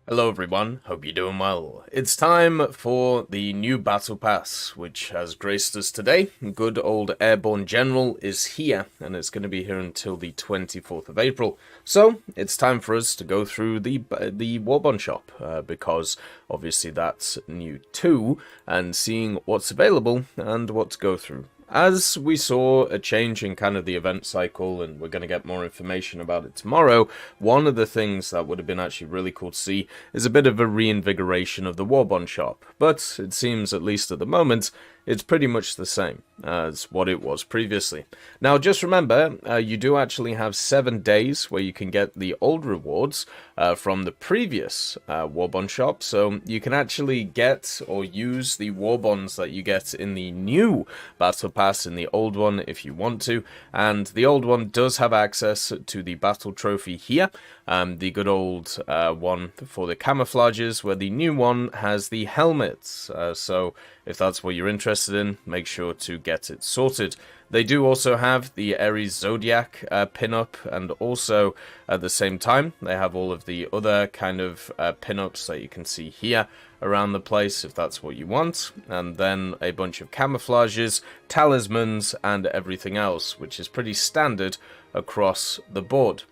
Hello everyone, hope you're doing well. It's time for the new Battle Pass, which has graced us today. Good old Airborne General is here, and it's going to be here until the 24th of April. So, it's time for us to go through the Warbond shop, because obviously that's new too, and seeing what's available and what to go through. As we saw a change in kind of the event cycle, and we're going to get more information about it tomorrow, one of the things that would have been actually really cool to see is a bit of a reinvigoration of the Warbond shop. But it seems, at least at the moment, it's pretty much the same as what it was previously. Now, just remember, you do actually have 7 days where you can get the old rewards from the previous Warbond shop, so you can actually get or use the Warbonds that you get in the new Battle Pass in the old one if you want to, and the old one does have access to the Battle Trophy here, the good old one for the camouflages, where the new one has the helmets, so if that's what you're interested in, make sure to get it sorted. They do also have the Aries Zodiac pin-up, and also at the same time they have all of the other kind of pin-ups that you can see here around the place if that's what you want, and then a bunch of camouflages, talismans, and everything else, which is pretty standard across the board.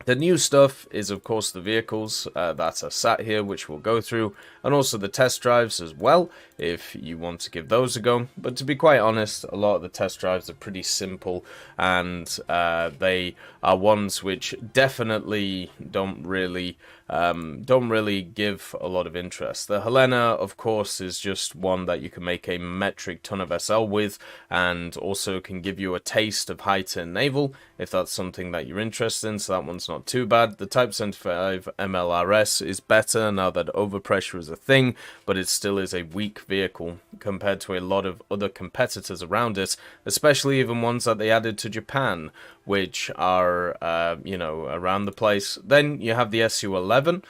The new stuff is, of course, the vehicles that are sat here, which we'll go through, and also the test drives as well, if you want to give those a go. But to be quite honest, a lot of the test drives are pretty simple, and they are ones which definitely don't really give a lot of interest. The Helena, of course, is just one that you can make a metric ton of SL with, and also can give you a taste of high-tier naval, if that's something that you're interested in, so that one's not too bad. The Type 75 MLRS is better now that overpressure is a thing, but it still is a weak vehicle compared to a lot of other competitors around it, especially even ones that they added to Japan, which are, around the place. Then you have the SU-11,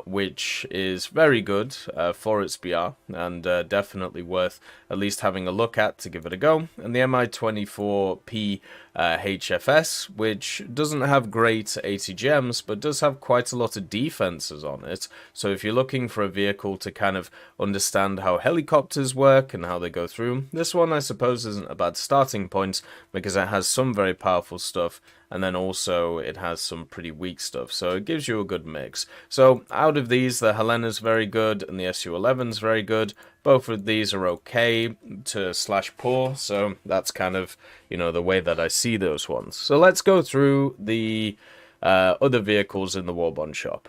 which is very good for its BR, and definitely worth at least having a look at to give it a go. And the Mi-24P HFS, which doesn't have great ATGMs, but does have quite a lot of defenses on it. So if you're looking for a vehicle to kind of understand how helicopters work and how they go through, this one I suppose isn't a bad starting point, because it has some very powerful stuff, and then also it has some pretty weak stuff, so it gives you a good mix. So out of these, the Helena's very good and the SU-11's very good. Both of these are okay to / poor, so that's kind of, the way that I see those ones. So let's go through the other vehicles in the Warbond shop.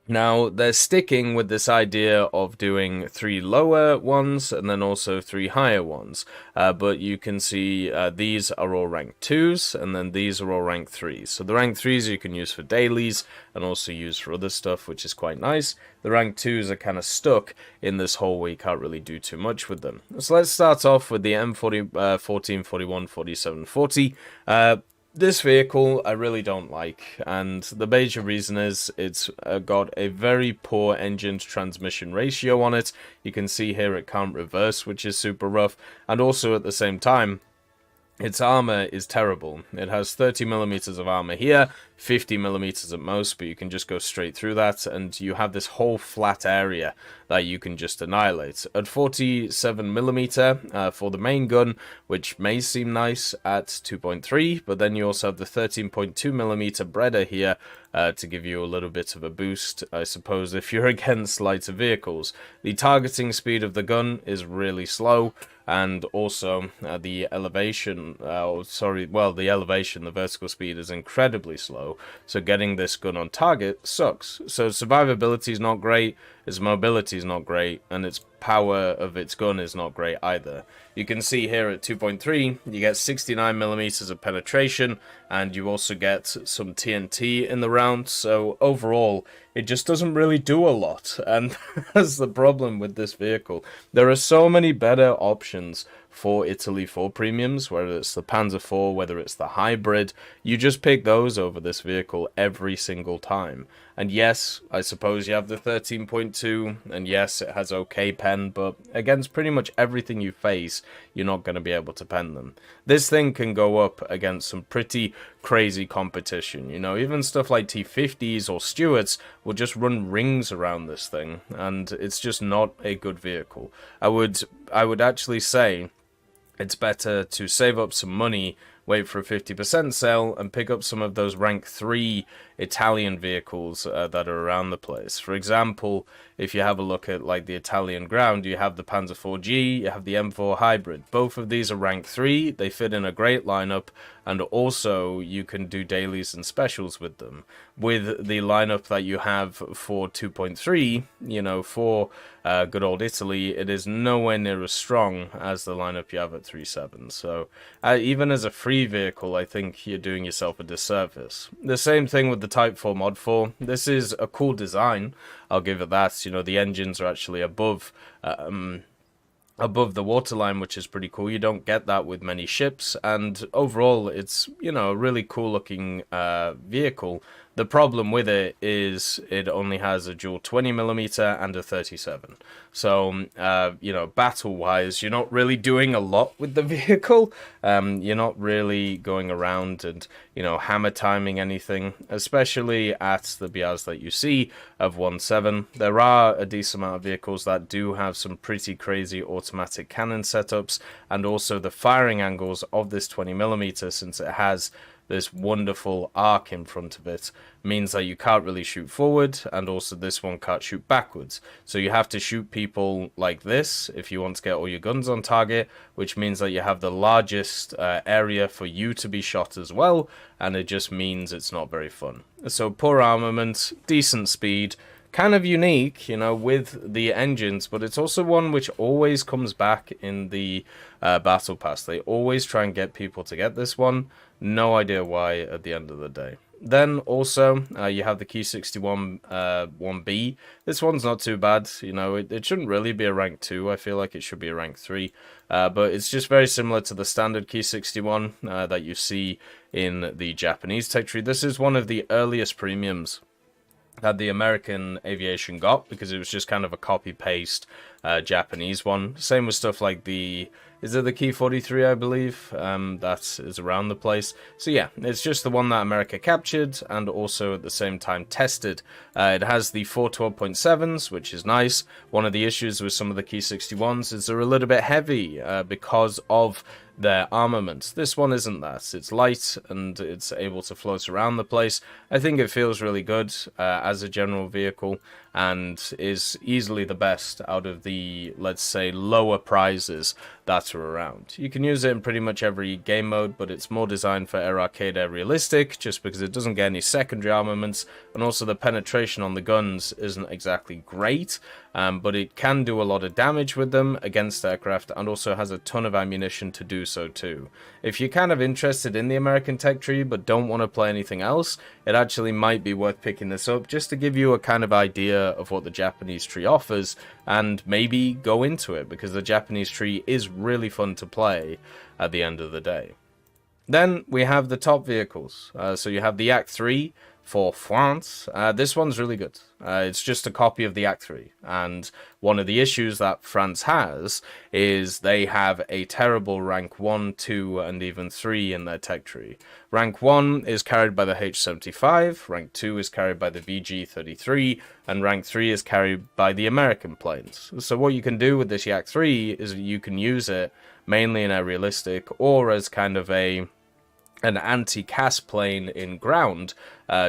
Now, they're sticking with this idea of doing 3 lower ones and then also 3 higher ones. But you can see these are all rank 2s, and then these are all rank 3s. So the rank 3s you can use for dailies and also use for other stuff, which is quite nice. The rank 2s are kind of stuck in this hole where you can't really do too much with them. So let's start off with the M40, 14, 41, 47, 40. This vehicle I really don't like, and the major reason is it's got a very poor engine to transmission ratio on it. You can see here it can't reverse, which is super rough, and also at the same time, its armor is terrible. It has 30mm of armor here, 50mm at most, but you can just go straight through that, and you have this whole flat area that you can just annihilate. At 47mm for the main gun, which may seem nice at 2.3, but then you also have the 13.2mm Breda here to give you a little bit of a boost, I suppose, if you're against lighter vehicles. The targeting speed of the gun is really slow, and also the elevation, the vertical speed is incredibly slow, so getting this gun on target sucks. So survivability is not great, its mobility is not great, and its power of its gun is not great either. You can see here at 2.3, you get 69mm of penetration, and you also get some TNT in the round, so overall, it just doesn't really do a lot, and that's the problem with this vehicle. There are so many better options for Italy 4 premiums, whether it's the Panzer 4, whether it's the hybrid. You just pick those over this vehicle every single time. And yes, I suppose you have the 13.2, and yes, it has okay pen, but against pretty much everything you face, you're not going to be able to pen them. This thing can go up against some pretty crazy competition. You know, even stuff like T50s or Stuarts will just run rings around this thing, and it's just not a good vehicle. I would actually say it's better to save up some money, wait for a 50% sale, and pick up some of those rank 3 Italian vehicles that are around the place. For example, if you have a look at like the Italian ground, you have the Panzer IV-G, you have the M4 Hybrid. Both of these are rank 3, they fit in a great lineup, and also you can do dailies and specials with them. With the lineup that you have for 2.3, you know, for good old Italy, it is nowhere near as strong as the lineup you have at 3.7. So even as a free vehicle, I think you're doing yourself a disservice. The same thing with the Type 4 Mod 4. This is a cool design, I'll give it that. You know, the engines are actually above the waterline, which is pretty cool. You don't get that with many ships, and overall it's, you know, a really cool looking vehicle. The problem with it is it only has a dual 20mm and a 37. So, you know, battle-wise, you're not really doing a lot with the vehicle. You're not really going around and, you know, hammer timing anything, especially at the BRs that you see of 1.7. There are a decent amount of vehicles that do have some pretty crazy automatic cannon setups, and also the firing angles of this 20mm, since it has this wonderful arc in front of it, means that you can't really shoot forward, and also this one can't shoot backwards. So you have to shoot people like this if you want to get all your guns on target, which means that you have the largest area for you to be shot as well, and it just means it's not very fun. So poor armament, decent speed, kind of unique, you know, with the engines, but it's also one which always comes back in the Battle Pass. They always try and get people to get this one. No idea why at the end of the day. Then also, you have the Key 61 1B. This one's not too bad. You know, it shouldn't really be a rank 2. I feel like it should be a rank 3. But it's just very similar to the standard Key 61 that you see in the Japanese tech tree. This is one of the earliest premiums that the American aviation got, because it was just kind of a copy-paste Japanese one. Same with stuff like the... Is it the Key 43, I believe? That is around the place. So yeah, it's just the one that America captured and also at the same time tested. It has the 412.7s, which is nice. One of the issues with some of the Key 61s is they're a little bit heavy because of their armament. This one isn't that. It's light and it's able to float around the place. I think it feels really good as a general vehicle, and is easily the best out of the, let's say, lower prizes that are around. You can use it in pretty much every game mode, but it's more designed for Air Arcade, Air Realistic, just because it doesn't get any secondary armaments, and also the penetration on the guns isn't exactly great, but it can do a lot of damage with them against aircraft, and also has a ton of ammunition to do so too. If you're kind of interested in the American tech tree but don't want to play anything else, it actually might be worth picking this up just to give you a kind of idea of what the Japanese tree offers, and maybe go into it, because the Japanese tree is really fun to play at the end of the day. Then we have the top vehicles. So you have the Act 3 for France. This one's really good. It's just a copy of the Act 3, and one of the issues that France has is they have a terrible rank 1, 2, and even 3 in their tech tree. Rank 1 is carried by the H-75, rank 2 is carried by the VG-33, and rank 3 is carried by the American planes. So what you can do with this Yak 3 is you can use it mainly in a realistic, or as kind of an anti-CAS plane in ground,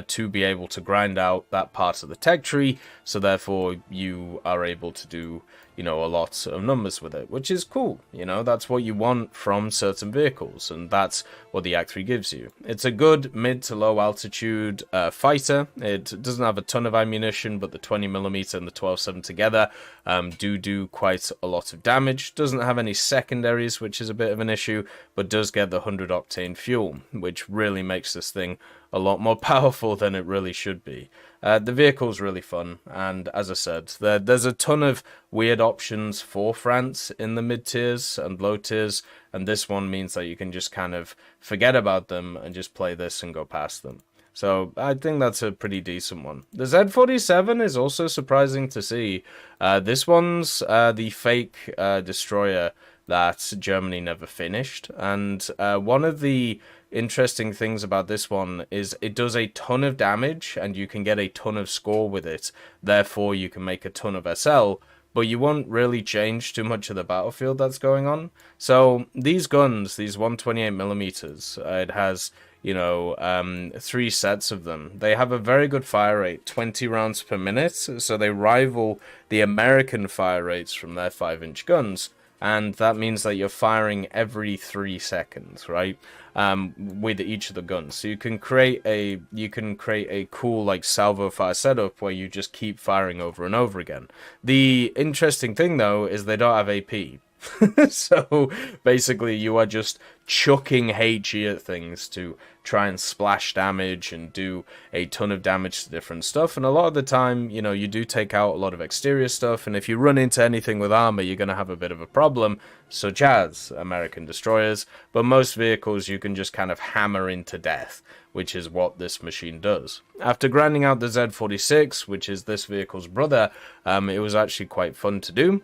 to be able to grind out that part of the tech tree, so therefore you are able to do, you know, a lot of numbers with it, which is cool. You know, that's what you want from certain vehicles, and that's what the Act 3 gives you. It's a good mid to low altitude fighter. It doesn't have a ton of ammunition, but the 20mm and the 12.7 together do quite a lot of damage. Doesn't have any secondaries, which is a bit of an issue, but does get the 100 octane fuel, which really makes this thing a lot more powerful than it really should be. The vehicle's really fun, and as I said, there's a ton of weird options for France in the mid-tiers and low tiers, and this one means that you can just kind of forget about them and just play this and go past them. So I think that's a pretty decent one. The Z-47 is also surprising to see. This one's the fake destroyer that Germany never finished, and one of the interesting things about this one is it does a ton of damage, and you can get a ton of score with it. Therefore, you can make a ton of SL, but you won't really change too much of the battlefield that's going on. So these guns, these 128mm, it has, you know, 3 sets of them. They have a very good fire rate, 20 rounds per minute, so they rival the American fire rates from their 5-inch guns. And that means that you're firing every 3 seconds, right? With each of the guns. So you can create a cool like salvo fire setup where you just keep firing over and over again. The interesting thing though is they don't have AP. So basically you are just chucking HE at things to try and splash damage and do a ton of damage to different stuff, and a lot of the time, you know, you do take out a lot of exterior stuff, and if you run into anything with armor, you're going to have a bit of a problem, such as American destroyers, but most vehicles you can just kind of hammer into death, which is what this machine does. After grinding out the Z46, which is this vehicle's brother, it was actually quite fun to do.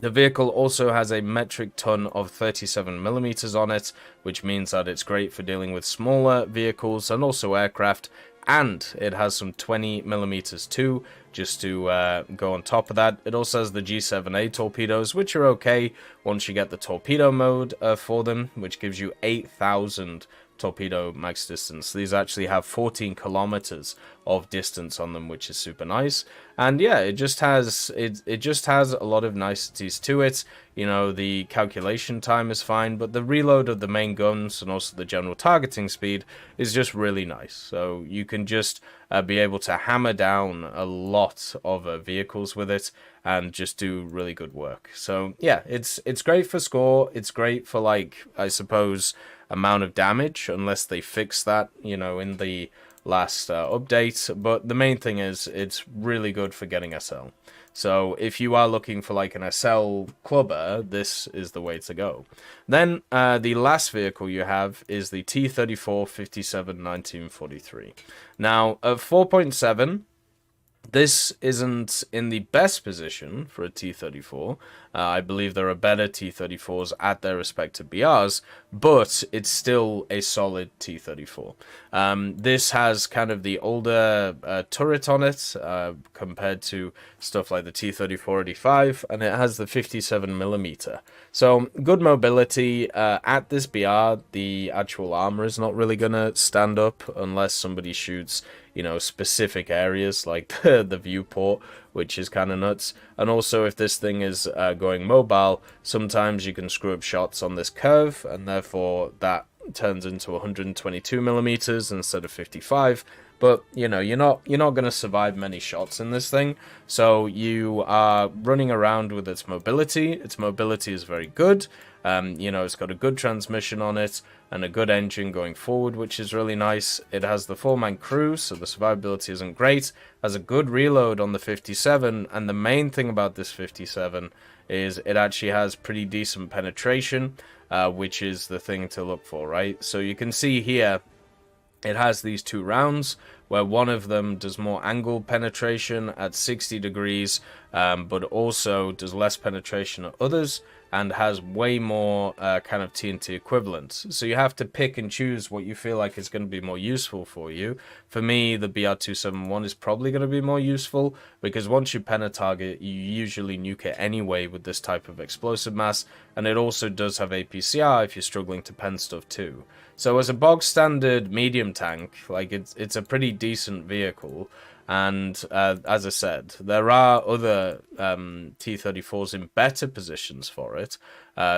The vehicle also has a metric ton of 37mm on it, which means that it's great for dealing with smaller vehicles and also aircraft, and it has some 20mm too, just to go on top of that. It also has the G7A torpedoes, which are okay once you get the torpedo mode for them, which gives you 8,000 torpedo max distance. These actually have 14 kilometers of distance on them, which is super nice. And yeah, it just has a lot of niceties to it. You know, the calculation time is fine, but the reload of the main guns and also the general targeting speed is just really nice. So you can just be able to hammer down a lot of vehicles with it and just do really good work. So yeah, it's great for score. It's great for, like, I suppose, amount of damage, unless they fix that, you know, in the last update. But the main thing is it's really good for getting SL. So if you are looking for like an SL clubber, this is the way to go. Then the last vehicle you have is the T-34 57 1943. Now at 4.7, this isn't in the best position for a T-34. I believe there are better T-34s at their respective BRs, but it's still a solid T-34. This has kind of the older turret on it compared to stuff like the T-34-85, and it has the 57mm. So good mobility. At this BR, the actual armor is not really going to stand up unless somebody shoots, you know, specific areas like the viewport, which is kind of nuts. And also, if this thing is going mobile, sometimes you can screw up shots on this curve, and therefore that turns into 122mm instead of 55. But you know, you're not going to survive many shots in this thing, so you are running around with its mobility. Its mobility is very good. You know, it's got a good transmission on it and a good engine going forward, which is really nice. It has the 4-man crew, so the survivability isn't great. Has a good reload on the 57, and the main thing about this 57 is it actually has pretty decent penetration, which is the thing to look for, right? So you can see here, it has these 2 rounds, where one of them does more angle penetration at 60 degrees, but also does less penetration at others, and has way more kind of TNT equivalents. So you have to pick and choose what you feel like is going to be more useful for you. For me, the BR-271 is probably going to be more useful, because once you pen a target, you usually nuke it anyway with this type of explosive mass, and it also does have APCR if you're struggling to pen stuff too. So as a bog standard medium tank, like it's a pretty decent vehicle. And as I said, there are other T-34s in better positions for it,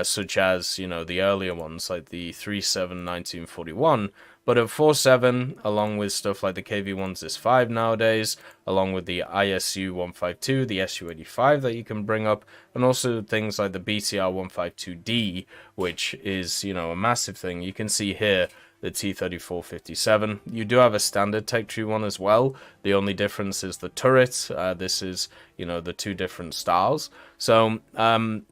such as, you know, the earlier ones like the 37 1941. But at 4.7, along with stuff like the KV-1s IS-5 nowadays, along with the ISU-152, the SU-85 that you can bring up, and also things like the BTR-152D, which is, you know, a massive thing. You can see here the T-34-57. You do have a standard tech tree one as well. The only difference is the turret. This is, you know, the 2 different styles. So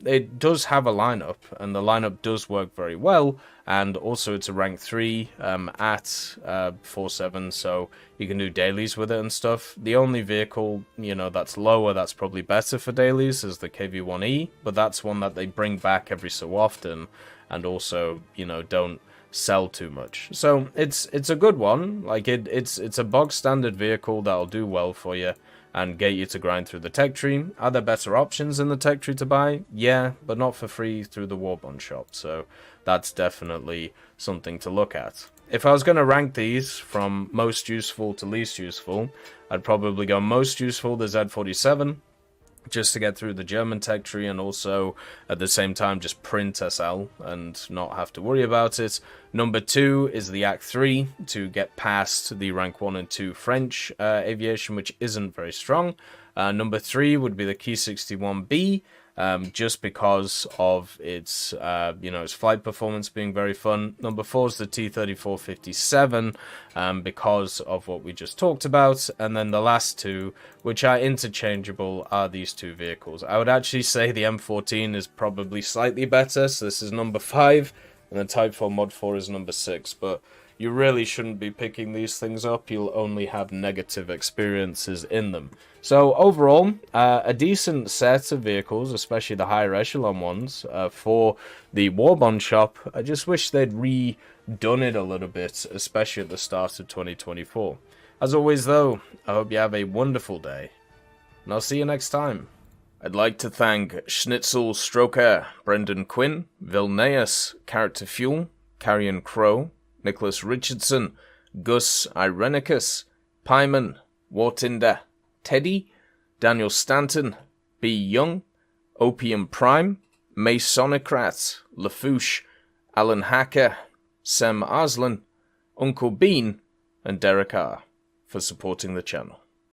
it does have a lineup, and the lineup does work very well. And also it's a rank 3 at 4.7, so you can do dailies with it and stuff. The only vehicle, you know, that's lower, that's probably better for dailies, is the KV-1E, but that's one that they bring back every so often, and also, you know, don't sell too much. So it's a good one. Like it's a bog standard vehicle that'll do well for you and get you to grind through the tech tree. Are there better options in the tech tree to buy? Yeah, but not for free through the Warbond shop. So that's definitely something to look at. If I was going to rank these from most useful to least useful, I'd probably go most useful the Z47, just to get through the German tech tree and also at the same time just print SL and not have to worry about it. Number 2 is the Act 3 to get past the rank 1 and 2 French aviation, which isn't very strong. Number 3 would be the Key 61B, just because of its its flight performance being very fun. Number 4 is the T-3457, because of what we just talked about. And then the last two, which are interchangeable, are these two vehicles. I would actually say the M14 is probably slightly better, so this is number 5, and the Type 4 Mod 4 is number 6, but you really shouldn't be picking these things up. You'll only have negative experiences in them. So overall, a decent set of vehicles, especially the higher echelon ones, for the Warbond shop. I just wish they'd redone it a little bit, especially at the start of 2024. As always though, I hope you have a wonderful day, and I'll see you next time. I'd like to thank Schnitzel Stroker, Brendan Quinn, Vilneus, Character Fuel, Carrion Crow, Nicholas Richardson, Gus Irenicus, Pyman, Wartinder, Teddy, Daniel Stanton, B. Young, Opium Prime, Masonocrat, Lafouche, Alan Hacker, Sem Arslan, Uncle Bean, and Derek R. for supporting the channel.